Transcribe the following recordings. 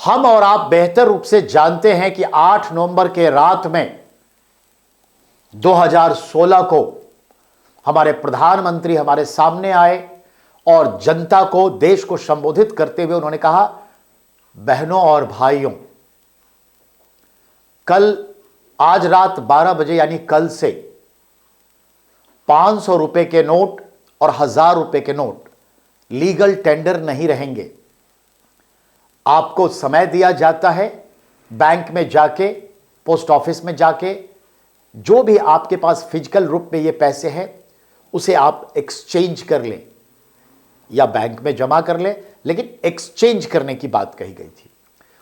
हम और आप बेहतर रूप से जानते हैं कि 8 नवंबर के रात में 2016 को हमारे प्रधानमंत्री हमारे सामने आए और जनता को, देश को संबोधित करते हुए उन्होंने कहा, बहनों और भाइयों, आज रात 12 बजे यानी कल से 500 रुपए के नोट और 1000 रुपए के नोट लीगल टेंडर नहीं रहेंगे। आपको समय दिया जाता है, बैंक में जाके, पोस्ट ऑफिस में जाके, जो भी आपके पास फिजिकल रूप में ये पैसे हैं उसे आप एक्सचेंज कर लें या बैंक में जमा कर लें, लेकिन एक्सचेंज करने की बात कही गई थी।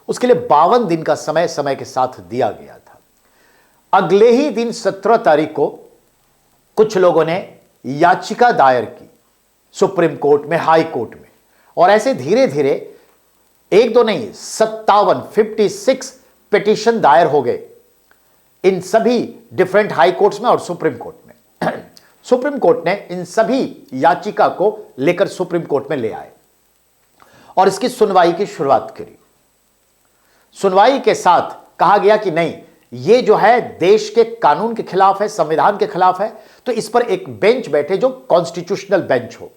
उसके लिए 52 दिन का समय के साथ दिया गया था। अगले ही दिन 17 तारीख को कुछ लोगों ने याचिका दायर की सुप्रीम कोर्ट में, हाई कोर्ट में, और ऐसे धीरे धीरे एक दो नहीं 56 पिटीशन दायर हो गए इन सभी डिफरेंट हाई कोर्ट्स में और सुप्रीम कोर्ट में। सुप्रीम कोर्ट ने इन सभी याचिका को लेकर सुप्रीम कोर्ट में ले आए और इसकी सुनवाई की शुरुआत करी। सुनवाई के साथ कहा गया कि नहीं, ये जो है देश के कानून के खिलाफ है, संविधान के खिलाफ है, तो इस पर एक बेंच बैठे जो कॉन्स्टिट्यूशनल बेंच हो।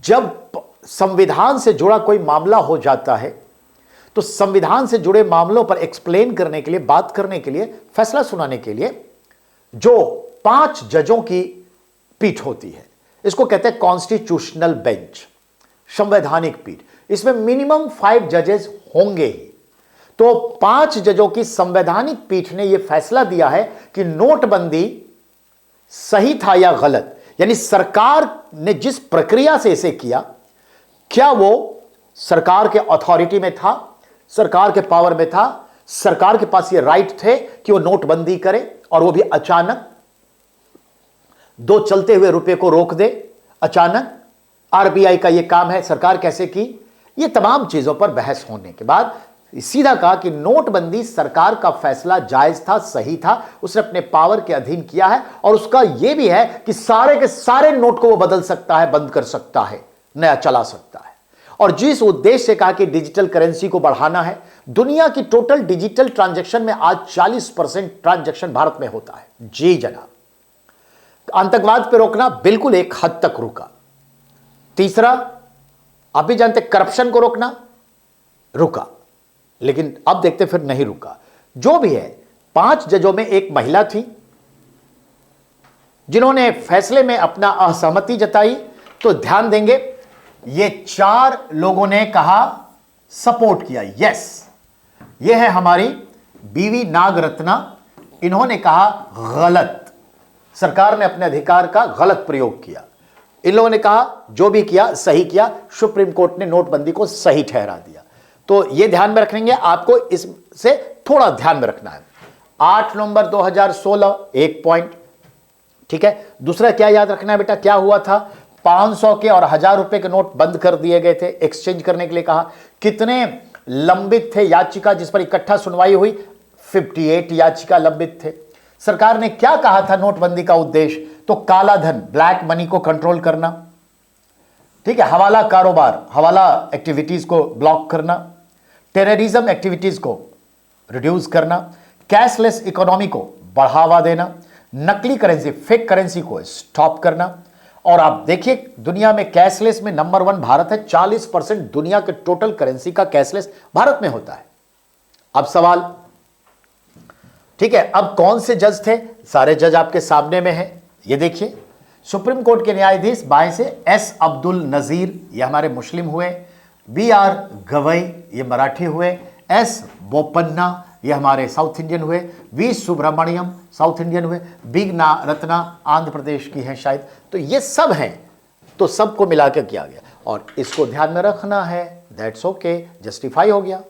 जब संविधान से जुड़ा कोई मामला हो जाता है तो संविधान से जुड़े मामलों पर एक्सप्लेन करने के लिए, बात करने के लिए, फैसला सुनाने के लिए जो 5 जजों की पीठ होती है, इसको कहते हैं कॉन्स्टिट्यूशनल बेंच, संवैधानिक पीठ। इसमें मिनिमम 5 जजेस होंगे ही। तो 5 जजों की संवैधानिक पीठ ने यह फैसला दिया है कि नोटबंदी सही था या गलत, यानी सरकार ने जिस प्रक्रिया से इसे किया, क्या वो सरकार के अथॉरिटी में था, सरकार के पावर में था, सरकार के पास ये राइट थे कि वो नोटबंदी करे और वो भी अचानक 2 चलते हुए रुपए को रोक दे। अचानक आरबीआई का ये काम है, सरकार कैसे की? ये तमाम चीजों पर बहस होने के बाद सीधा कहा कि नोटबंदी सरकार का फैसला जायज था, सही था, उसने अपने पावर के अधीन किया है और उसका यह भी है कि सारे के सारे नोट को वो बदल सकता है, बंद कर सकता है, नया चला सकता है। और जिस उद्देश्य से कहा कि डिजिटल करेंसी को बढ़ाना है, दुनिया की टोटल डिजिटल ट्रांजैक्शन में आज 40% ट्रांजैक्शन भारत में होता है। जी जनाब। आतंकवाद पे रोकना बिल्कुल एक हद तक रुका। तीसरा, आप भी जानते करप्शन को रोकना रुका, लेकिन अब देखते फिर नहीं रुका। जो भी है, 5 जजों में एक महिला थी जिन्होंने फैसले में अपना असहमति जताई। तो ध्यान देंगे, ये 4 लोगों ने कहा, सपोर्ट किया। यस, ये है हमारी बीवी नागरत्ना। इन्होंने कहा गलत, सरकार ने अपने अधिकार का गलत प्रयोग किया। इन लोगों ने कहा जो भी किया सही किया, सुप्रीम कोर्ट ने नोटबंदी को सही ठहरा दिया। तो यह ध्यान में रखेंगे, आपको इससे थोड़ा ध्यान में रखना है। 8 नवंबर 2016 एक पॉइंट, ठीक है। दूसरा क्या याद रखना है बेटा, क्या हुआ था? 500 के और 1000 रुपए के नोट बंद कर दिए गए थे, एक्सचेंज करने के लिए कहा। कितने लंबित थे याचिका जिस पर इकट्ठा सुनवाई हुई? 58 याचिका लंबित थे। सरकार ने क्या कहा था नोटबंदी का उद्देश्य? तो काला धन, ब्लैक मनी को कंट्रोल करना, ठीक है, हवाला कारोबार, हवाला एक्टिविटीज को ब्लॉक करना, टेररिज्म एक्टिविटीज को रिड्यूस करना, कैशलेस इकोनॉमी को बढ़ावा देना, नकली करेंसी, फेक करेंसी को स्टॉप करना। और आप देखिए, दुनिया में कैशलेस में नंबर 1 भारत है। 40% दुनिया के टोटल करेंसी का कैशलेस भारत में होता है। अब सवाल, ठीक है, अब कौन से जज थे? सारे जज आपके सामने में है, ये देखिए। सुप्रीम कोर्ट के न्यायाधीश बाएं से एस अब्दुल नजीर, ये हमारे मुस्लिम हुए। BR गवई, ये मराठी हुए। एस बोपन्ना, ये हमारे साउथ इंडियन हुए। V सुब्रमण्यम, साउथ इंडियन हुए। बी रत्ना, आंध्र प्रदेश की है शायद। तो ये सब हैं, तो सबको मिलाकर किया गया और इसको ध्यान में रखना है। दैट्स ओके, जस्टिफाई हो गया।